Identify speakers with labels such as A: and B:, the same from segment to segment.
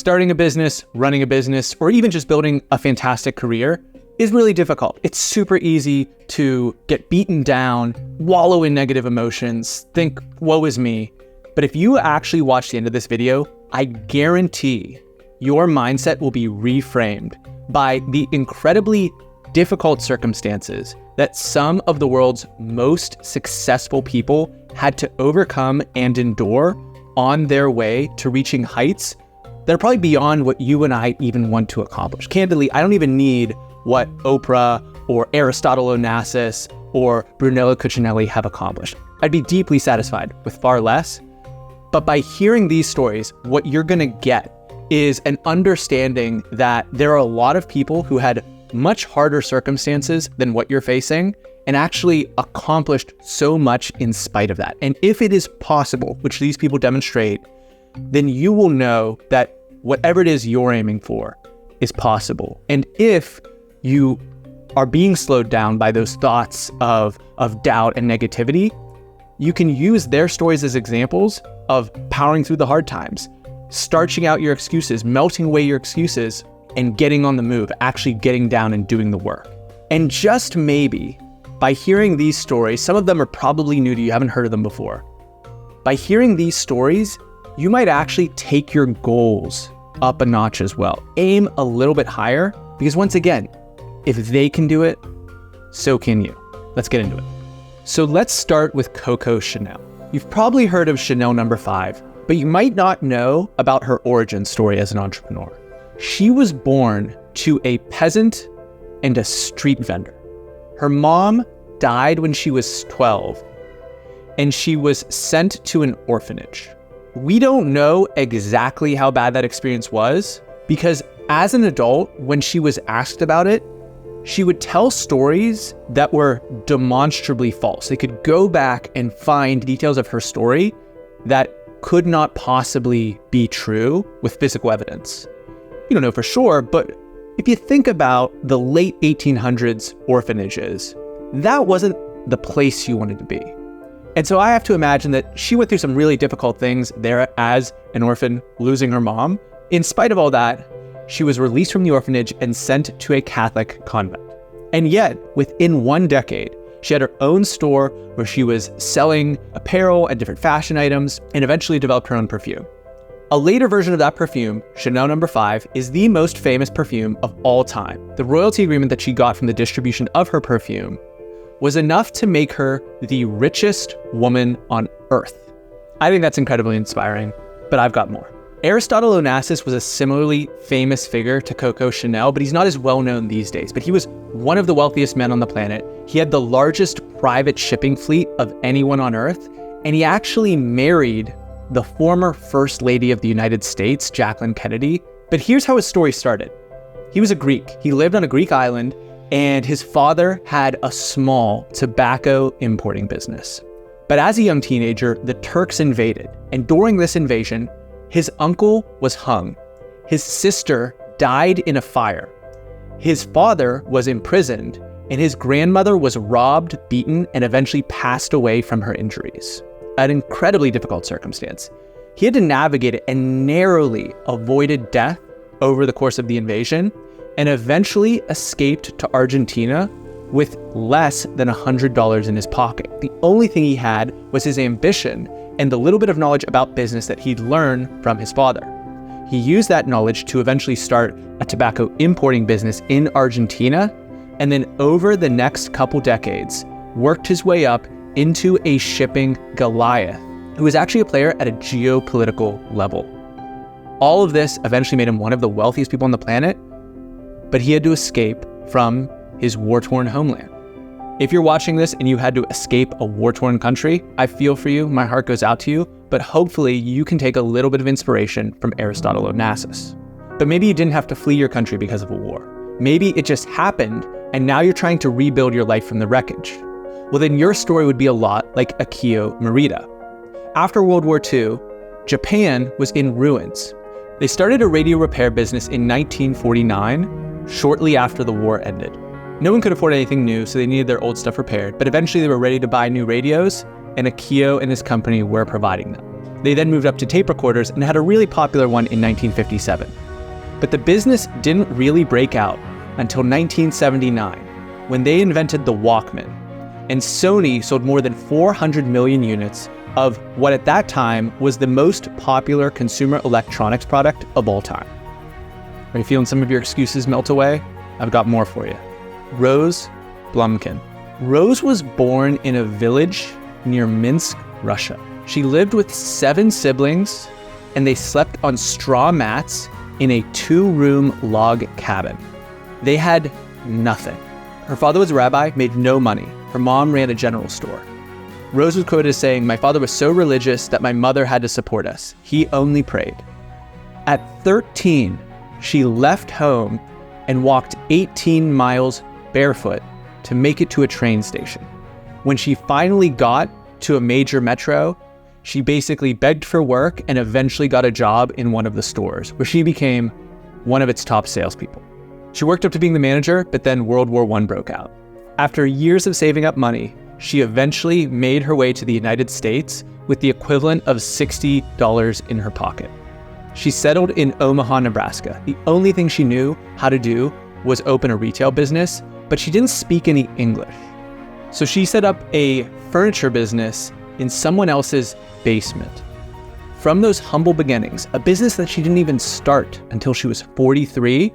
A: Starting a business, running a business, or even just building a fantastic career is really difficult. It's super easy to get beaten down, wallow in negative emotions, think, woe is me. But if you actually watch the end of this video, I guarantee your mindset will be reframed by the incredibly difficult circumstances that some of the world's most successful people had to overcome and endure on their way to reaching heights that are probably beyond what you and I even want to accomplish. Candidly, I don't even need what Oprah or Aristotle Onassis or Brunello Cucinelli have accomplished. I'd be deeply satisfied with far less. But by hearing these stories, what you're gonna get is an understanding that there are a lot of people who had much harder circumstances than what you're facing and actually accomplished so much in spite of that. And if it is possible, which these people demonstrate, then you will know that whatever it is you're aiming for is possible. And if you are being slowed down by those thoughts of doubt and negativity, you can use their stories as examples of powering through the hard times, starching out your excuses, melting away your excuses, and getting on the move, actually getting down and doing the work. And just maybe, by hearing these stories, some of them are probably new to you, haven't heard of them before. By hearing these stories, you might actually take your goals up a notch as well. Aim a little bit higher, because once again, if they can do it, so can you. Let's get into it. So let's start with Coco Chanel. You've probably heard of Chanel No. 5, but you might not know about her origin story as an entrepreneur. She was born to a peasant and a street vendor. Her mom died when she was 12, and she was sent to an orphanage. We don't know exactly how bad that experience was, because as an adult, when she was asked about it, she would tell stories that were demonstrably false. They could go back and find details of her story that could not possibly be true with physical evidence. You don't know for sure, but if you think about the late 1800s orphanages, that wasn't the place you wanted to be. And so I have to imagine that she went through some really difficult things there as an orphan, losing her mom. In spite of all that, she was released from the orphanage and sent to a Catholic convent. And yet, within 1 decade, she had her own store where she was selling apparel and different fashion items, and eventually developed her own perfume. A later version of that perfume, Chanel No. 5, is the most famous perfume of all time. The royalty agreement that she got from the distribution of her perfume was enough to make her the richest woman on earth. I think that's incredibly inspiring, but I've got more. Aristotle Onassis was a similarly famous figure to Coco Chanel, but he's not as well known these days. But he was one of the wealthiest men on the planet. He had the largest private shipping fleet of anyone on earth, and he actually married the former First Lady of the United States, Jacqueline Kennedy. But here's how his story started. He was a Greek. He lived on a Greek island, and his father had a small tobacco importing business. But as a young teenager, the Turks invaded, and during this invasion, his uncle was hung. His sister died in a fire. His father was imprisoned, and his grandmother was robbed, beaten, and eventually passed away from her injuries. An incredibly difficult circumstance. He had to navigate it and narrowly avoided death over the course of the invasion, and eventually escaped to Argentina with less than $100 in his pocket. The only thing he had was his ambition and the little bit of knowledge about business that he'd learned from his father. He used that knowledge to eventually start a tobacco importing business in Argentina, and then over the next couple decades, worked his way up into a shipping Goliath, who was actually a player at a geopolitical level. All of this eventually made him one of the wealthiest people on the planet, but he had to escape from his war-torn homeland. If you're watching this and you had to escape a war-torn country, I feel for you, my heart goes out to you, but hopefully you can take a little bit of inspiration from Aristotle Onassis. But maybe you didn't have to flee your country because of a war. Maybe it just happened and now you're trying to rebuild your life from the wreckage. Well, then your story would be a lot like Akio Morita. After World War II, Japan was in ruins. They started a radio repair business in 1949, shortly after the war ended. No one could afford anything new, so they needed their old stuff repaired, but eventually they were ready to buy new radios, and Akio and his company were providing them. They then moved up to tape recorders and had a really popular one in 1957. But the business didn't really break out until 1979, when they invented the Walkman. And Sony sold more than 400 million units of what at that time was the most popular consumer electronics product of all time. Are you feeling some of your excuses melt away? I've got more for you. Rose Blumkin. Rose was born in a village near Minsk, Russia. She lived with 7 siblings, and they slept on straw mats in a 2-room log cabin. They had nothing. Her father was a rabbi, made no money. Her mom ran a general store. Rose was quoted as saying, "My father was so religious that my mother had to support us. He only prayed." At 13, she left home and walked 18 miles barefoot to make it to a train station. When she finally got to a major metro, she basically begged for work and eventually got a job in one of the stores, where she became one of its top salespeople. She worked up to being the manager, but then World War I broke out. After years of saving up money, she eventually made her way to the United States with the equivalent of $60 in her pocket. She settled in Omaha, Nebraska. The only thing she knew how to do was open a retail business, but she didn't speak any English. So she set up a furniture business in someone else's basement. From those humble beginnings, a business that she didn't even start until she was 43,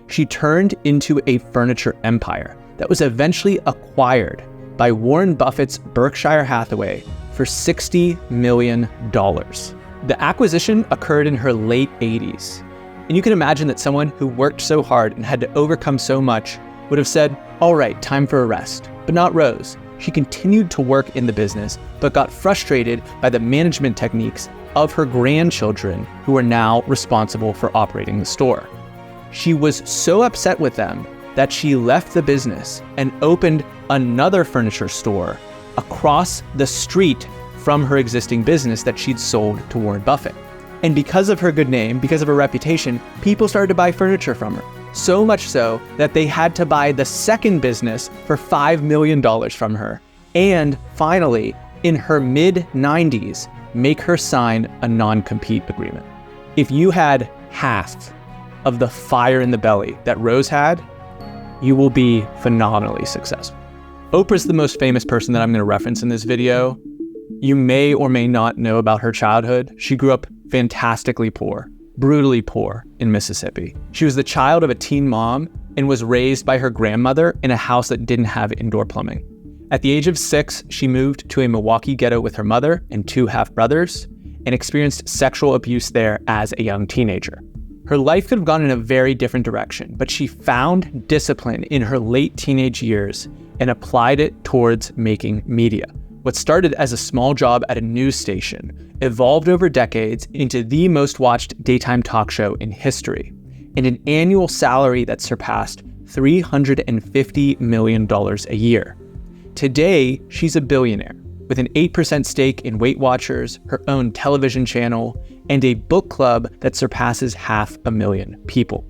A: she turned into a furniture empire that was eventually acquired by Warren Buffett's Berkshire Hathaway for $60 million. The acquisition occurred in her late 80s. And you can imagine that someone who worked so hard and had to overcome so much would have said, "All right, time for a rest." But not Rose. She continued to work in the business, but got frustrated by the management techniques of her grandchildren, who are now responsible for operating the store. She was so upset with them that she left the business and opened another furniture store across the street from her existing business that she'd sold to Warren Buffett. And because of her good name, because of her reputation, people started to buy furniture from her. So much so that they had to buy the second business for $5 million from her. And finally, in her mid-90s, make her sign a non-compete agreement. If you had half of the fire in the belly that Rose had, you will be phenomenally successful. Oprah's the most famous person that I'm going to reference in this video. You may or may not know about her childhood. She grew up fantastically poor, brutally poor in Mississippi. She was the child of a teen mom and was raised by her grandmother in a house that didn't have indoor plumbing. At the age of 6, she moved to a Milwaukee ghetto with her mother and 2 half-brothers and experienced sexual abuse there as a young teenager. Her life could have gone in a very different direction, but she found discipline in her late teenage years and applied it towards making media. What started as a small job at a news station evolved over decades into the most watched daytime talk show in history, and an annual salary that surpassed $350 million a year. Today, she's a billionaire with an 8% stake in Weight Watchers, her own television channel, and a book club that surpasses 500,000 people.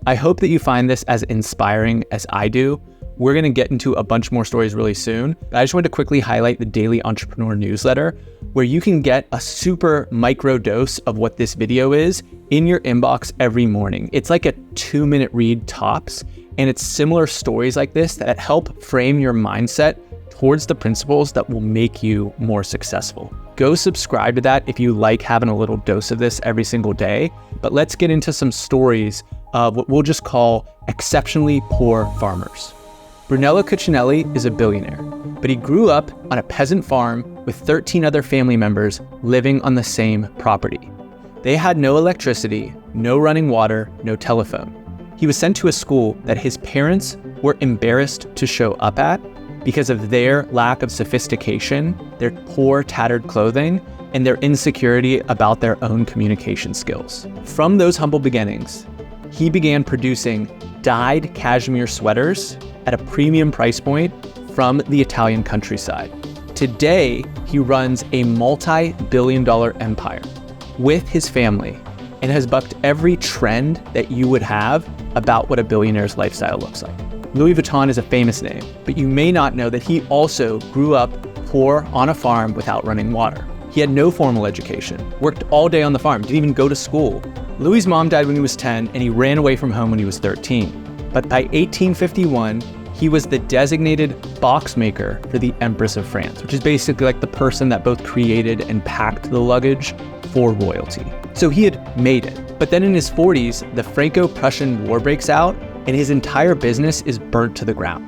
A: I hope that you find this as inspiring as I do. We're going to get into a bunch more stories really soon, but I just wanted to quickly highlight the Daily Entrepreneur newsletter, where you can get a super micro dose of what this video is in your inbox every morning. It's like a 2-minute read tops, and it's similar stories like this that help frame your mindset towards the principles that will make you more successful. Go subscribe to that if you like having a little dose of this every single day. But let's get into some stories of what we'll just call exceptionally poor farmers. Brunello Cucinelli is a billionaire, but he grew up on a peasant farm with 13 other family members living on the same property. They had no electricity, no running water, no telephone. He was sent to a school that his parents were embarrassed to show up at because of their lack of sophistication, their poor, tattered clothing, and their insecurity about their own communication skills. From those humble beginnings, he began producing dyed cashmere sweaters at a premium price point from the Italian countryside. Today, he runs a multi-billion-dollar empire with his family and has bucked every trend that you would have about what a billionaire's lifestyle looks like. Louis Vuitton is a famous name, but you may not know that he also grew up poor on a farm without running water. He had no formal education, worked all day on the farm, didn't even go to school. Louis's mom died when he was 10, and he ran away from home when he was 13. But by 1851, he was the designated box maker for the Empress of France, which is basically like the person that both created and packed the luggage for royalty. So he had made it. But then in his 40s, the Franco-Prussian War breaks out, and his entire business is burnt to the ground.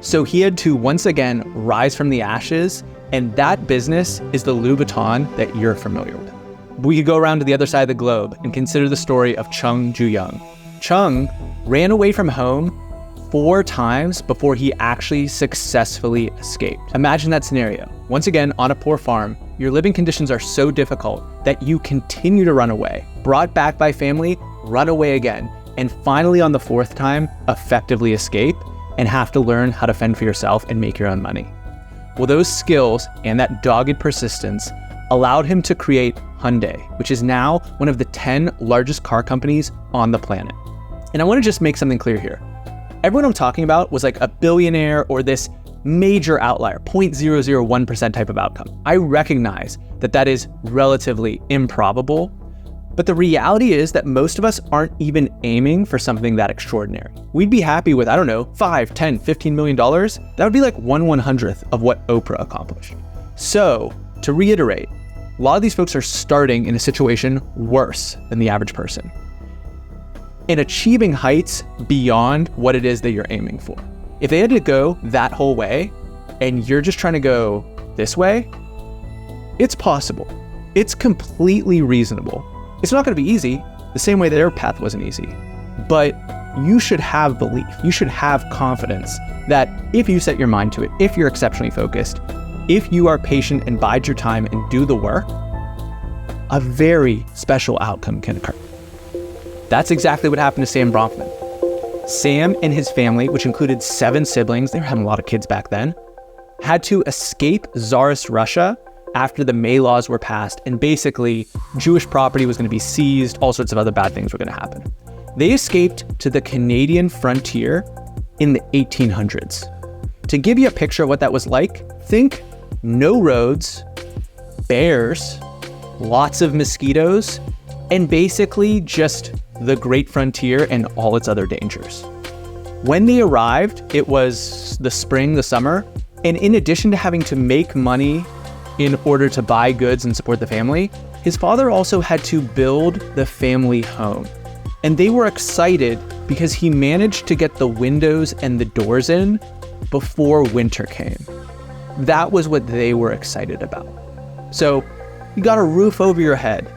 A: So he had to once again rise from the ashes, and that business is the Louis Vuitton that you're familiar with. We could go around to the other side of the globe and consider the story of Chung Ju-young. Chung ran away from home 4 times before he actually successfully escaped. Imagine that scenario. Once again, on a poor farm, your living conditions are so difficult that you continue to run away. Brought back by family, run away again, and finally on the 4th time, effectively escape and have to learn how to fend for yourself and make your own money. Well, those skills and that dogged persistence allowed him to create Hyundai, which is now one of the 10 largest car companies on the planet. And I want to just make something clear here. Everyone I'm talking about was like a billionaire or this major outlier, 0.001% type of outcome. I recognize that that is relatively improbable, but the reality is that most of us aren't even aiming for something that extraordinary. We'd be happy with, I don't know, 5, 10, $15 million. That would be like 1/100th of what Oprah accomplished. So to reiterate, a lot of these folks are starting in a situation worse than the average person and achieving heights beyond what it is that you're aiming for. If they had to go that whole way and you're just trying to go this way, it's possible. It's completely reasonable. It's not going to be easy, the same way that their path wasn't easy. But you should have belief. You should have confidence that if you set your mind to it, if you're exceptionally focused, if you are patient and bide your time and do the work, a very special outcome can occur. That's exactly what happened to Sam Bronfman. Sam and his family, which included 7 siblings, they were having a lot of kids back then, had to escape Tsarist Russia after the May laws were passed, and basically Jewish property was going to be seized, all sorts of other bad things were going to happen. They escaped to the Canadian frontier in the 1800s. To give you a picture of what that was like, think no roads, bears, lots of mosquitoes, and basically just the great frontier and all its other dangers. When they arrived, it was the spring, the summer, and in addition to having to make money in order to buy goods and support the family, his father also had to build the family home. And they were excited because he managed to get the windows and the doors in before winter came. That was what they were excited about. So you got a roof over your head.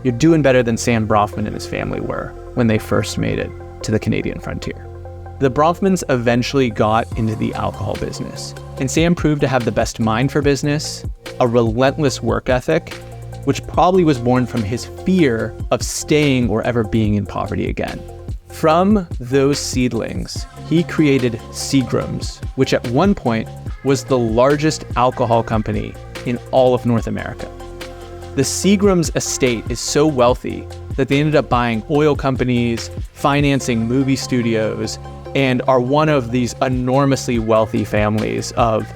A: You're doing better than Sam Bronfman and his family were when they first made it to the Canadian frontier. The Bronfmans eventually got into the alcohol business, and Sam proved to have the best mind for business, a relentless work ethic, which probably was born from his fear of staying or ever being in poverty again. From those seedlings, he created Seagram's, which at one point was the largest alcohol company in all of North America. The Seagram's estate is so wealthy that they ended up buying oil companies, financing movie studios, and are one of these enormously wealthy families of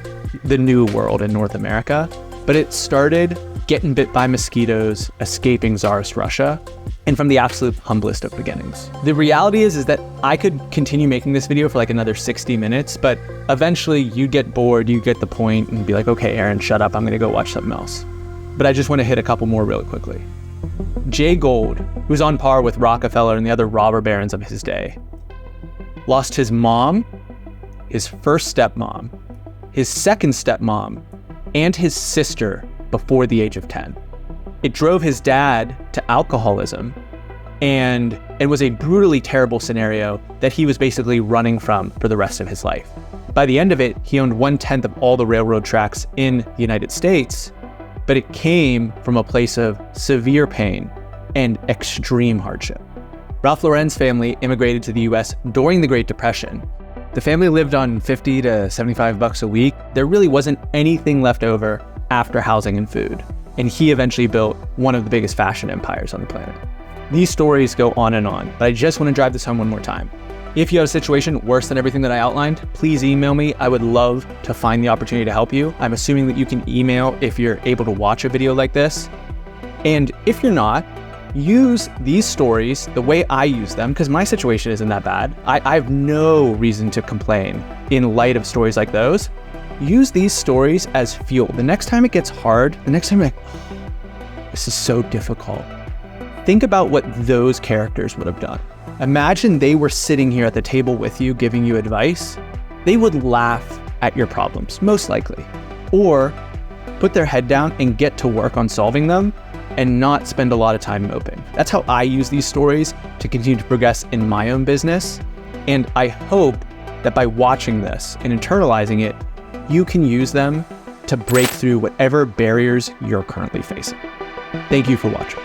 A: the new world in North America. But it started getting bit by mosquitoes, escaping Tsarist Russia, and from the absolute humblest of beginnings. The reality is that I could continue making this video for like another 60 minutes, but eventually you get bored, you get the point, and be like, okay, Aaron, shut up, I'm gonna go watch something else. But I just want to hit a couple more really quickly. Jay Gould, who's on par with Rockefeller and the other robber barons of his day, lost his mom, his first stepmom, his second stepmom, and his sister before the age of 10. It drove his dad to alcoholism, and it was a brutally terrible scenario that he was basically running from for the rest of his life. By the end of it, he owned 1/10 of all the railroad tracks in the United States, but it came from a place of severe pain and extreme hardship. Ralph Lauren's family immigrated to the US during the Great Depression. The family lived on $50 to $75 a week. There really wasn't anything left over after housing and food. And he eventually built one of the biggest fashion empires on the planet. These stories go on, but I just want to drive this home one more time. If you have a situation worse than everything that I outlined, please email me. I would love to find the opportunity to help you. I'm assuming that you can email if you're able to watch a video like this. And if you're not, use these stories the way I use them, because my situation isn't that bad. I have no reason to complain in light of stories like those. Use these stories as fuel. The next time it gets hard, the next time you're like, oh, this is so difficult, think about what those characters would have done. Imagine they were sitting here at the table with you, giving you advice. They would laugh at your problems, most likely, or put their head down and get to work on solving them and not spend a lot of time moping. That's how I use these stories to continue to progress in my own business. And I hope that by watching this and internalizing it, you can use them to break through whatever barriers you're currently facing. Thank you for watching.